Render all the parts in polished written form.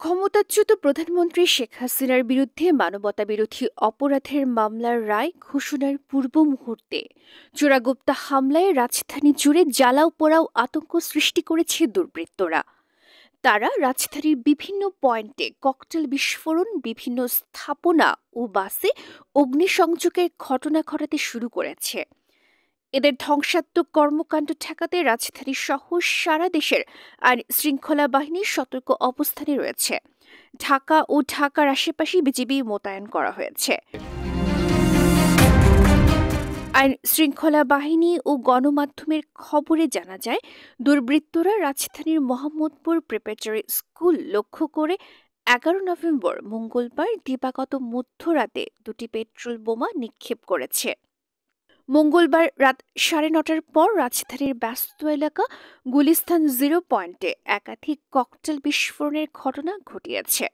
ক্ষমতাচ্যুত প্রধানমন্ত্রী শেখ হাসিনার বিরুদ্ধে মানবতাবিরোধী অপরাধের মামলার রায় ঘোষণার পূর্ব মুহূর্তে চোরাগোপ্তা হামলায় রাজধানী জুড়ে জ্বালাও পোড়াও আতঙ্ক সৃষ্টি করেছে দুর্বৃত্তরা। তারা রাজধানীর বিভিন্ন পয়েন্টে ককটেল বিস্ফোরণ, বিভিন্ন স্থাপনা ও বাসে অগ্নিসংযোগের ঘটনা ঘটাতে শুরু করেছে। এদের ধ্বংসাত্মক কর্মকাণ্ড ঠেকাতে রাজধানী সহ সারা দেশের আইন শৃঙ্খলা বাহিনী সতর্ক অবস্থানে রয়েছে। ঢাকা ও ঢাকার আশেপাশে বিজিবি মোতায়েন করা হয়েছে। আইন শৃঙ্খলা বাহিনী ও গণমাধ্যমের খবরে জানা যায়, দুর্বৃত্তরা রাজধানীর মোহাম্মদপুর প্রিপারেটরি স্কুল লক্ষ্য করে 11 নভেম্বর মঙ্গলবার দিবাগত মধ্যরাতে দুটি পেট্রোল বোমা নিক্ষেপ করেছে। মঙ্গলবার রাত 9:30টার পর রাজধানীর ব্যস্ত এলাকা গুলিস্তান 0 পয়েন্টে একাধিক ককটেল বিস্ফোরণের ঘটনা ঘটিয়েছে।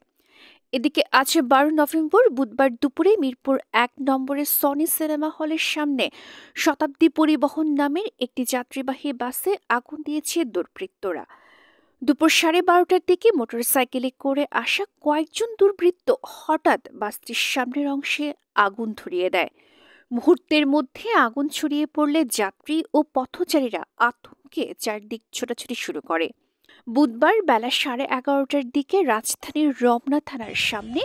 এদিকে আজ 12 নভেম্বর বুধবার দুপুরে মিরপুর 1 নম্বরের সনি সিনেমা হলের সামনে শতাব্দী পরিবহন নামের একটি যাত্রীবাহী বাসে আগুন দিয়েছে দুর্বৃত্তরা। দুপুর 12:30টার দিকে মোটরসাইকেলে করে আসা কয়েকজন দুর্বৃত্ত হঠাৎ বাসটির সামনের অংশে আগুন ধরিয়ে দেয়। মুহূর্তের মধ্যে আগুন ছড়িয়ে পড়লে যাত্রী ও পথচারীরা আতঙ্কে চারদিক ছোটাছুটি শুরু করে। বুধবার বেলা 11:30টার দিকে রাজধানীর রমনা থানার সামনে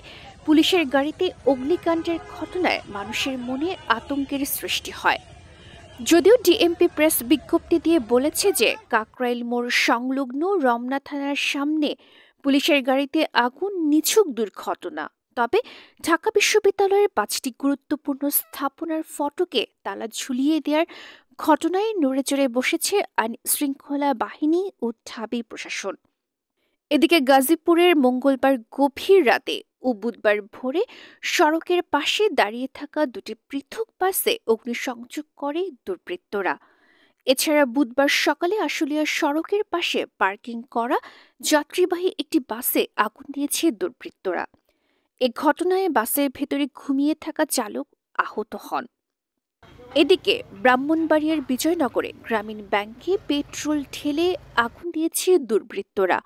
পুলিশের গাড়িতে অগ্নিকাণ্ডের ঘটনায় মানুষের মনে আতঙ্কের সৃষ্টি হয়। যদিও ডিএমপি প্রেস বিজ্ঞপ্তি দিয়ে বলেছে যে কাকরাইল মোড় সংলগ্ন রমনা থানার সামনে পুলিশের গাড়িতে আগুন নিছক দুর্ঘটনা। তবে ঢাকা বিশ্ববিদ্যালয়ের 5টি গুরুত্বপূর্ণ স্থাপনার ফটকে তালা ঝুলিয়ে দেওয়ার ঘটনায় নড়েচড়ে বসেছে আইন শৃঙ্খলা বাহিনী ও ঢাবি প্রশাসন। এদিকে গাজীপুরের মঙ্গলবার গভীর রাতে ও বুধবার ভোরে সড়কের পাশে দাঁড়িয়ে থাকা দুটি পৃথক বাসে অগ্নিসংযোগ করে দুর্বৃত্তরা। এছাড়া বুধবার সকালে আশুলিয়া সড়কের পাশে পার্কিং করা যাত্রীবাহী একটি বাসে আগুন দিয়েছে দুর্বৃত্তরা। এ ঘটনায় বাসের ভেতরে ঘুমিয়ে থাকা চালক আহত হন। এদিকে ব্রাহ্মণবাড়িয়ার বিজয়নগরে গ্রামীণ ব্যাংকে পেট্রোল ঢেলে আগুন দিয়েছে দুর্বৃত্তরা।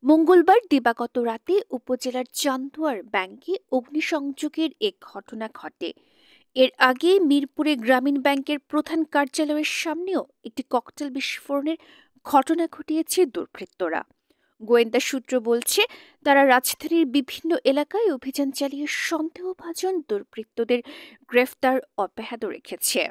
মঙ্গলবার দিবাগত রাতে উপজেলার চান্দুয়ার ব্যাংকে অগ্নিসংযোগের এক ঘটনা ঘটে। এর আগে মিরপুরে গ্রামীণ ব্যাংকের প্রধান কার্যালয়ের সামনেও একটি ককটেল বিস্ফোরণের ঘটনা ঘটিয়েছে দুর্বৃত্তরা। গোয়েন্দা সূত্র বলছে, তারা রাজধানীর বিভিন্ন এলাকায় অভিযান চালিয়ে সন্দেহভাজন দুর্বৃত্তদের গ্রেফতার অব্যাহত রেখেছে।